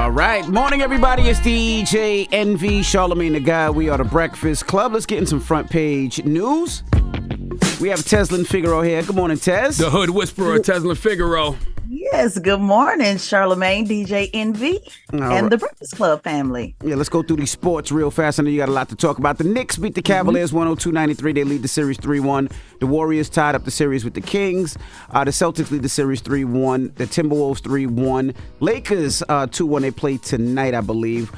All right. Morning, everybody. It's DJ NV, Charlamagne the Guy. We are the Breakfast Club. Let's get in some front page news. We have Teslin Figaro here. Good morning, Tez. The Hood Whisperer, Teslin Figaro. Yes, good morning, Charlamagne, DJ NV, and the Breakfast Club family. Yeah, let's go through these sports real fast. I know you got a lot to talk about. The Knicks beat the Cavaliers 102-93. They lead the series 3-1. The Warriors tied up the series with the Kings. The Celtics lead the series 3-1. The Timberwolves 3-1. Lakers 2-1. They play tonight, I believe.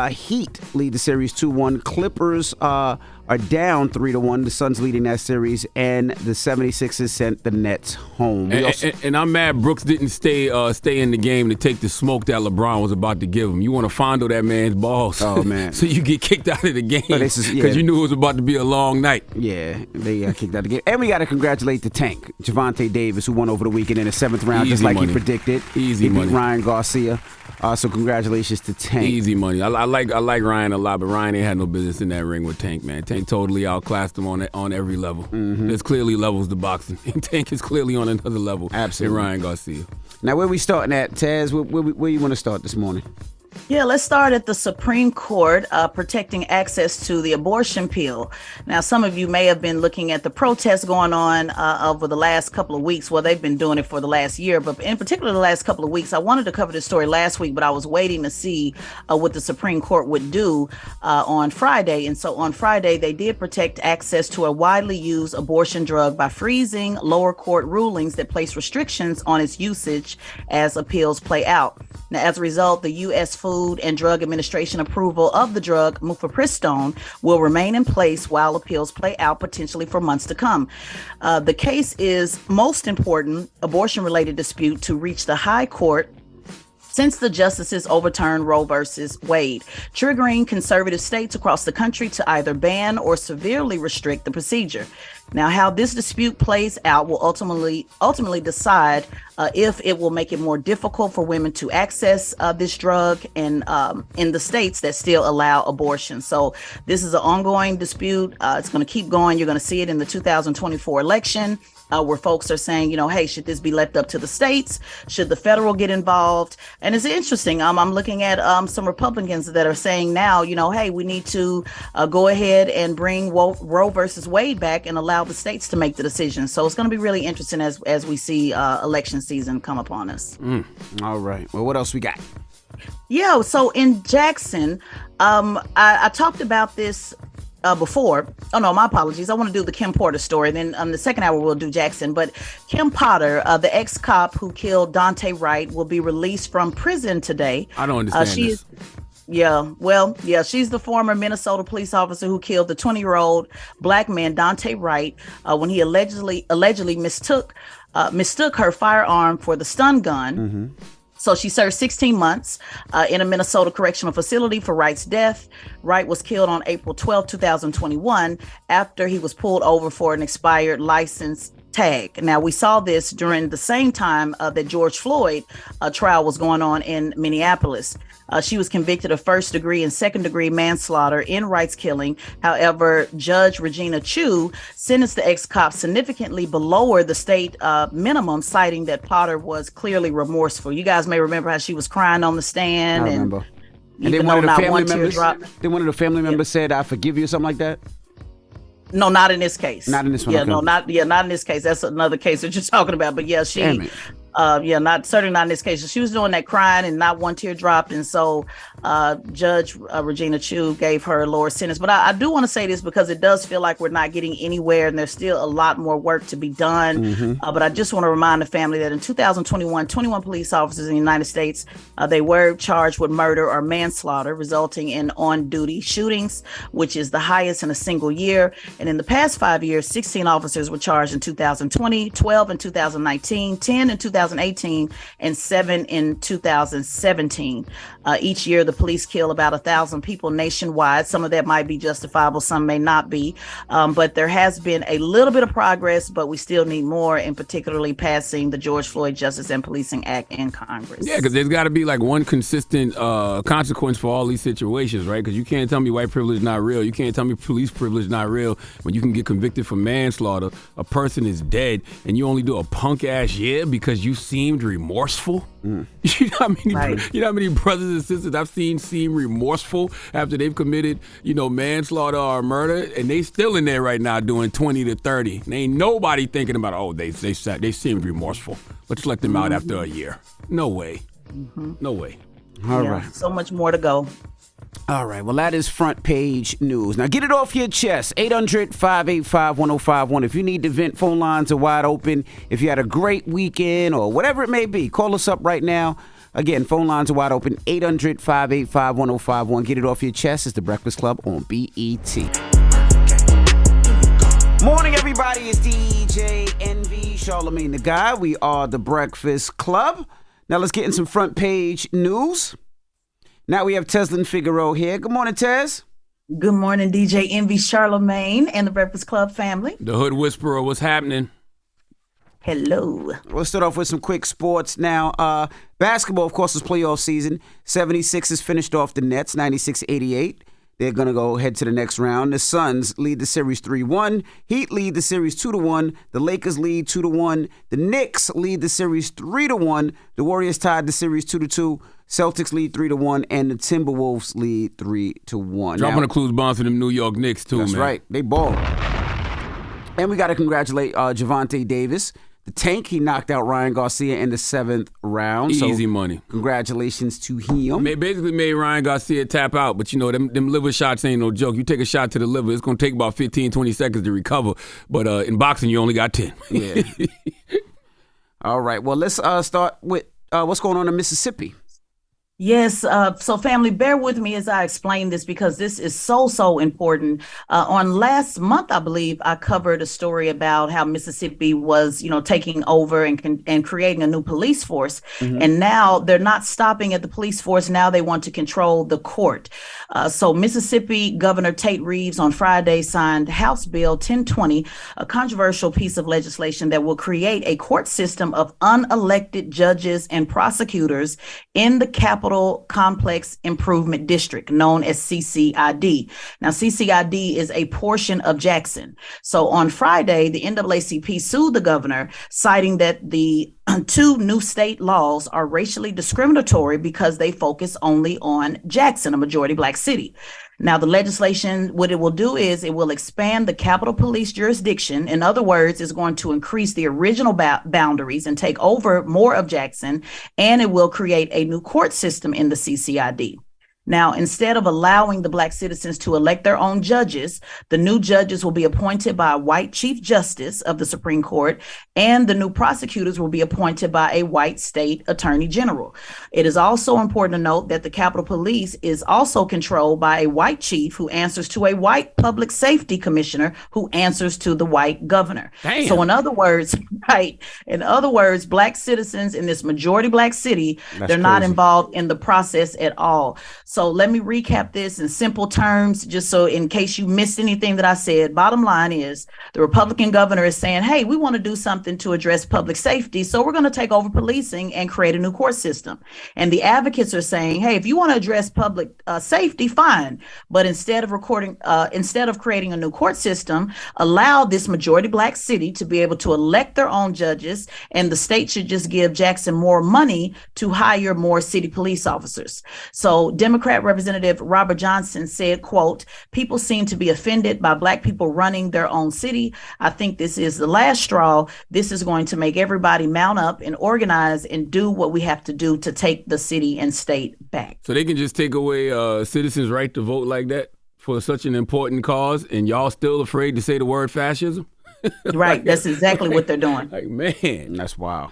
Heat lead the series 2-1. Clippers are down 3-1. The Suns leading that series, and the 76ers sent the Nets home. And I'm mad Brooks didn't stay in the game to take the smoke that LeBron was about to give him. You want to fondle that man's balls. Oh, man. So you get kicked out of the game because you knew it was about to be a long night. Yeah, they got kicked out of the game. And we got to congratulate the tank, Javonte Davis, who won over the weekend in the 7th round, just like he predicted. Easy money. He beat Ryan Garcia. So congratulations to Tank. Easy money. I like Ryan a lot, but Ryan ain't had no business in that ring with Tank, man. Tank totally outclassed him on every level. Mm-hmm. There's clearly levels to boxing. Tank is clearly on another level. Absolutely. Than Ryan Garcia. Now, where we starting at, Taz? Where you want to start this morning? Yeah, let's start at the Supreme Court protecting access to the abortion pill. Now, some of you may have been looking at the protests going on over the last couple of weeks. Well, they've been doing it for the last year, but in particular the last couple of weeks. I wanted to cover this story last week, but I was waiting to see what the Supreme Court would do on Friday. And so on Friday, they did protect access to a widely used abortion drug by freezing lower court rulings that place restrictions on its usage as appeals play out. Now, as a result, the U.S. Food and Drug Administration approval of the drug mifepristone will remain in place while appeals play out, potentially for months to come. The case is most important abortion-related dispute to reach the high court since the justices overturned Roe versus Wade, triggering conservative states across the country to either ban or severely restrict the procedure. Now, how this dispute plays out will ultimately decide if it will make it more difficult for women to access this drug in the states that still allow abortion. So this is an ongoing dispute. It's going to keep going. You're going to see it in the 2024 election. Where folks are saying, hey, should this be left up to the states? Should the federal get involved? And it's interesting. I'm looking at some Republicans that are saying now, hey, we need to go ahead and bring Roe versus Wade back and allow the states to make the decision. So it's going to be really interesting as we see election season come upon us. All right. Well, what else we got? Yeah. So in Jackson, I talked about this before. Oh, no, my apologies. I want to do the Kim Porter story. Then the second hour, we'll do Jackson. But Kim Potter, the ex-cop who killed Daunte Wright, will be released from prison today. I don't understand this. She's the former Minnesota police officer who killed the 20-year-old black man, Daunte Wright, when he allegedly mistook her firearm for the stun gun. Mm-hmm. So she served 16 months in a Minnesota correctional facility for Wright's death. Wright was killed on April 12, 2021, after he was pulled over for an expired license tag. Now, we saw this during the same time that George Floyd trial was going on in Minneapolis. She was convicted of first-degree and second-degree manslaughter in Wright's killing. However, Judge Regina Chu sentenced the ex-cop significantly below the state minimum, citing that Potter was clearly remorseful. You guys may remember how she was crying on the stand. I remember. And then one of the family members said, "I forgive you," or something like that? No, not in this case. Not in this one. Yeah, okay. not in this case. That's another case that you're talking about. But yeah, certainly not in this case. So she was doing that crying and not one tear dropped. And so Judge Regina Chu gave her a lower sentence. But I do want to say this because it does feel like we're not getting anywhere and there's still a lot more work to be done. Mm-hmm. But I just want to remind the family that in 2021, 21 police officers in the United States, they were charged with murder or manslaughter, resulting in on-duty shootings, which is the highest in a single year. And in the past 5 years, 16 officers were charged in 2020, 12 in 2019, 10 in 2018, and 7 in 2017. Each year, the police kill about 1,000 people nationwide. Some of that might be justifiable, some may not be. But there has been a little bit of progress, but we still need more, and particularly passing the George Floyd Justice and Policing Act in Congress. Yeah, because there's got to be like one consistent consequence for all these situations, right? Because you can't tell me white privilege is not real. You can't tell me police privilege is not real. When you can get convicted for manslaughter, a person is dead, and you only do a punk ass year because you you seemed remorseful? You know how many Right. you know how many brothers and sisters I've seen seem remorseful after they've committed, manslaughter or murder, and they still in there right now doing 20 to 30. And ain't nobody thinking about, they seemed remorseful. Let's let them out after a year. No way. No way. All right. So much more to go. All right. Well, that is front page news. Now get it off your chest. 800-585-1051. If you need to vent, phone lines are wide open. If you had a great weekend or whatever it may be, call us up right now. Again, phone lines are wide open. 800-585-1051. Get it off your chest. It's The Breakfast Club on BET. Morning, everybody. It's DJ NV, Charlamagne the Guy. We are The Breakfast Club. Now let's get in some front page news. Now we have Teslin Figueroa here. Good morning, Tez. Good morning, DJ Envy, Charlamagne, and the Breakfast Club family. The Hood Whisperer, what's happening? Hello. We'll start off with some quick sports now. Basketball, of course, is playoff season. 76ers finished off the Nets, 96-88. They're going to go head to the next round. The Suns lead the series 3-1. Heat lead the series 2-1. The Lakers lead 2-1. The Knicks lead the series 3-1. The Warriors tied the series 2-2. Celtics lead 3-1, and the Timberwolves lead 3-1. Dropping the clues bombs for them New York Knicks too, That's man. That's right. They ball. And we got to congratulate Javonte Davis. The Tank, he knocked out Ryan Garcia in the 7th round. Easy money. Congratulations to him. Basically made Ryan Garcia tap out, but them liver shots ain't no joke. You take a shot to the liver, it's going to take about 15, 20 seconds to recover. But in boxing, you only got 10. Yeah. All right. Well, let's start with what's going on in Mississippi. Yes. So family, bear with me as I explain this because this is so important. On last month, I believe I covered a story about how Mississippi was, taking over and creating a new police force. Mm-hmm. And now they're not stopping at the police force. Now they want to control the court. So Mississippi Governor Tate Reeves on Friday signed House Bill 1020, a controversial piece of legislation that will create a court system of unelected judges and prosecutors in the Capital Complex Improvement District, known as CCID. Now, CCID is a portion of Jackson. So on Friday, the NAACP sued the governor, citing that the two new state laws are racially discriminatory because they focus only on Jackson, a majority Black city. Now, the legislation, what it will do is it will expand the Capitol Police jurisdiction. In other words, it's going to increase the original boundaries and take over more of Jackson, and it will create a new court system in the CCID. Now, instead of allowing the Black citizens to elect their own judges, the new judges will be appointed by a white Chief Justice of the Supreme Court, and the new prosecutors will be appointed by a white state attorney general. It is also important to note that the Capitol Police is also controlled by a white chief who answers to a white public safety commissioner who answers to the white governor. Damn. So in other words, Black citizens in this majority Black city, they're not involved in the process at all. So let me recap this in simple terms, just so in case you missed anything that I said. Bottom line is the Republican governor is saying, hey, we want to do something to address public safety. So we're going to take over policing and create a new court system. And the advocates are saying, hey, if you want to address public safety, fine. But instead of creating a new court system, allow this majority Black city to be able to elect their own judges. And the state should just give Jackson more money to hire more city police officers. So Democrat Representative Robert Johnson said, quote, people seem to be offended by Black people running their own city. I think this is the last straw. This is going to make everybody mount up and organize and do what we have to do to take the city and state back. So they can just take away citizens' right to vote like that for such an important cause, and y'all still afraid to say the word fascism? Right. That's exactly what they're doing. Like, man. That's wild.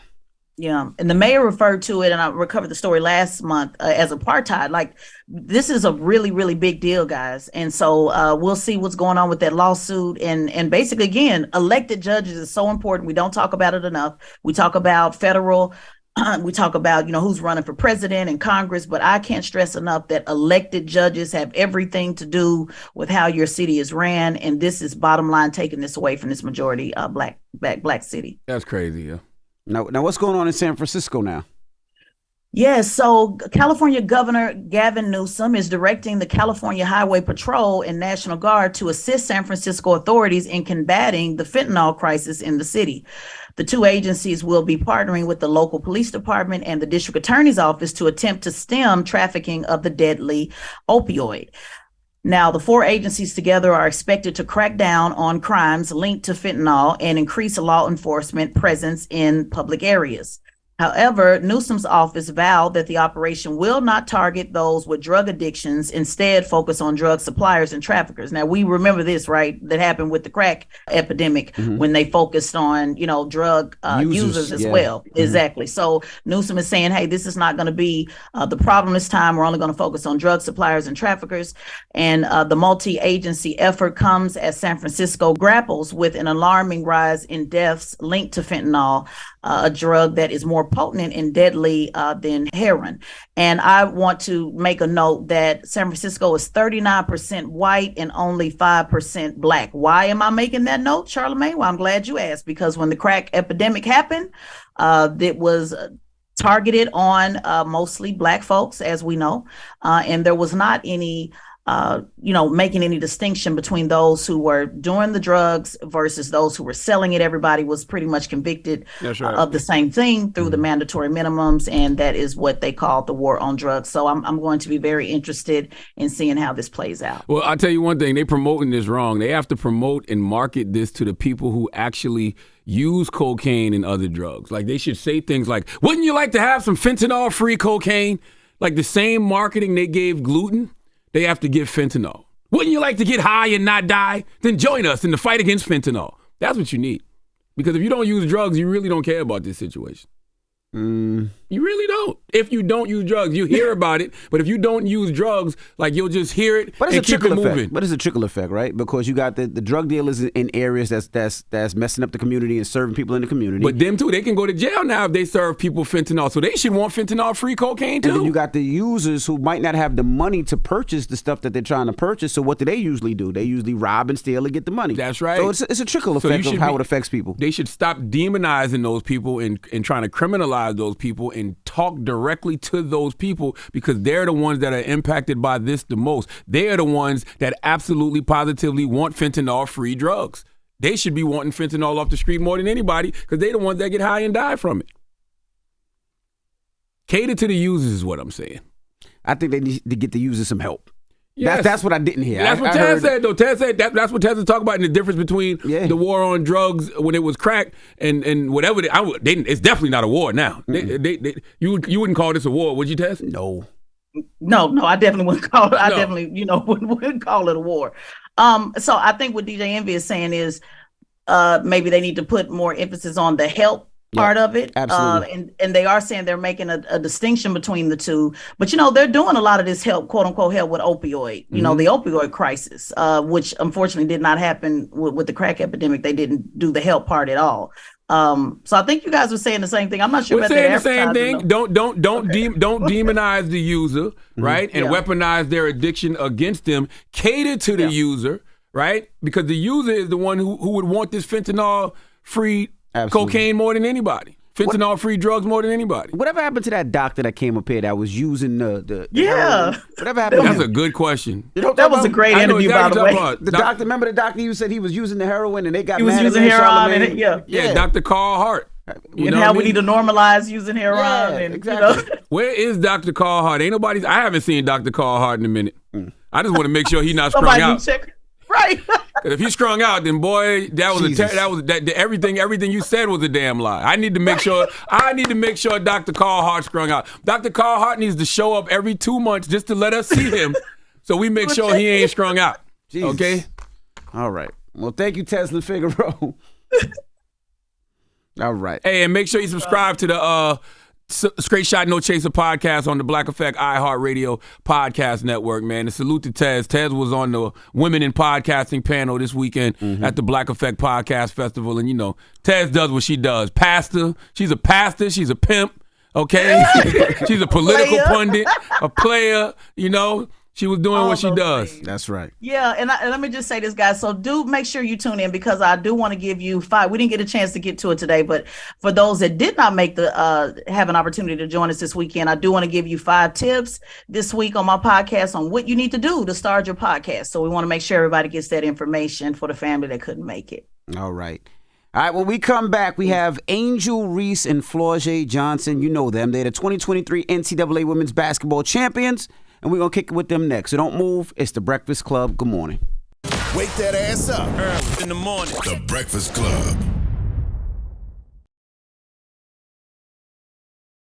Yeah. And the mayor referred to it, and I recovered the story last month, as apartheid. Like, this is a really, really big deal, guys. And so we'll see what's going on with that lawsuit. And basically, again, elected judges is so important. We don't talk about it enough. We talk about federal. We talk about, who's running for president and Congress, but I can't stress enough that elected judges have everything to do with how your city is ran. And this is bottom line taking this away from this majority black city. That's crazy, yeah. Now, what's going on in San Francisco now? Yes, so California Governor Gavin Newsom is directing the California Highway Patrol and National Guard to assist San Francisco authorities in combating the fentanyl crisis in the city. The two agencies will be partnering with the local police department and the district attorney's office to attempt to stem trafficking of the deadly opioid. Now, the four agencies together are expected to crack down on crimes linked to fentanyl and increase law enforcement presence in public areas. However, Newsom's office vowed that the operation will not target those with drug addictions, instead focus on drug suppliers and traffickers. Now, we remember this, right? That happened with the crack epidemic when they focused on, drug users as well. Exactly. So Newsom is saying, hey, this is not going to be the problem this time. We're only going to focus on drug suppliers and traffickers. And the multi-agency effort comes as San Francisco grapples with an alarming rise in deaths linked to fentanyl, a drug that is more potent and deadly than heroin. And I want to make a note that San Francisco is 39% white and only 5% black. Why am I making that note, Charlamagne? Well, I'm glad you asked, because when the crack epidemic happened, it was targeted on mostly black folks, as we know, and there was not any making any distinction between those who were doing the drugs versus those who were selling it. Everybody was pretty much convicted of the same thing through the mandatory minimums, and that is what they call the war on drugs. So I'm going to be very interested in seeing how this plays out. Well, I'll tell you one thing, they're promoting this wrong. They have to promote and market this to the people who actually use cocaine and other drugs. Like, they should say things like, wouldn't you like to have some fentanyl-free cocaine? Like the same marketing they gave gluten, they have to give fentanyl. Wouldn't you like to get high and not die? Then join us in the fight against fentanyl. That's what you need. Because if you don't use drugs, you really don't care about this situation. You really don't. If you don't use drugs, you hear about it. But if you don't use drugs, like, you'll just hear it and keep it moving. But it's a trickle effect, right? Because you got the drug dealers in areas that's messing up the community and serving people in the community. But them too, they can go to jail now if they serve people fentanyl. So they should want fentanyl-free cocaine too. And then you got the users who might not have the money to purchase the stuff that they're trying to purchase. So what do they usually do? They usually rob and steal and get the money. That's right. So it's a trickle effect of how it affects people. They should stop demonizing those people and trying to criminalize those people and talk directly to those people, because they're the ones that are impacted by this the most. They're the ones that absolutely positively want fentanyl-free drugs. They should be wanting fentanyl off the street more than anybody, because they're the ones that get high and die from it. Cater to the users is what I'm saying. I think they need to get the users some help. Yes. That's what I didn't hear. That's what Taz said, though. Taz said that's what Taz was talking about, in the difference between the war on drugs when it was crack and whatever. It's definitely not a war now. You wouldn't call this a war, would you, Taz? No, I definitely wouldn't call it. I definitely, wouldn't call it a war. So I think what DJ Envy is saying is maybe they need to put more emphasis on the help part of it. Absolutely. And they are saying they're making a distinction between the two. But, they're doing a lot of this help, quote unquote, help with opioid, the opioid crisis, which unfortunately did not happen with the crack epidemic. They didn't do the help part at all. So I think you guys were saying the same thing. I'm not sure We're about saying the same thing. Don't Okay. don't demonize the user, right? And weaponize their addiction against them. Cater to the user, right? Because the user is the one who would want this fentanyl-free cocaine more than anybody. Fentanyl-free drugs more than anybody. Whatever happened to that doctor that came up here that was using the whatever happened? That's a good question. That was a great interview, by the way. The doctor, remember the doctor you said he was using the heroin and they got he was mad using at heroin and yeah, Dr. Carl Hart. And how we need to normalize using heroin. Yeah, and, exactly. Where is Dr. Carl Hart? Ain't nobody. I haven't seen Dr. Carl Hart in a minute. I just want to make sure he's not strung out. Right. If he's strung out, then boy, everything you said was a damn lie. I need to make sure Dr. Carl Hart's strung out. Dr. Carl Hart needs to show up every 2 months just to let us see him, so we make sure he ain't strung out. Jesus. Okay. All right. Well, thank you, Tesla Figaro. All right. Hey, and make sure you subscribe to the Straight Shot No Chaser podcast on the Black Effect iHeartRadio podcast network, man. And salute to Tez. Tez was on the Women in Podcasting panel this weekend at the Black Effect Podcast Festival. And, Tez does what she does. Pastor. She's a pastor. She's a pimp. Okay? She's a political pundit, a player, She was doing what she does. Things. That's right. Yeah, and let me just say this, guys. So do make sure you tune in, because I do want to give you 5. We didn't get a chance to get to it today, but for those that did not make have an opportunity to join us this weekend, I do want to give you 5 tips this week on my podcast on what you need to do to start your podcast. So we want to make sure everybody gets that information for the family that couldn't make it. All right. All right, when we come back, we have Angel Reese and Flau'jae Johnson. You know them. They're the 2023 NCAA Women's Basketball Champions, and we're going to kick it with them next. So don't move. It's The Breakfast Club. Good morning. Wake that ass up. Early in the morning. The Breakfast Club.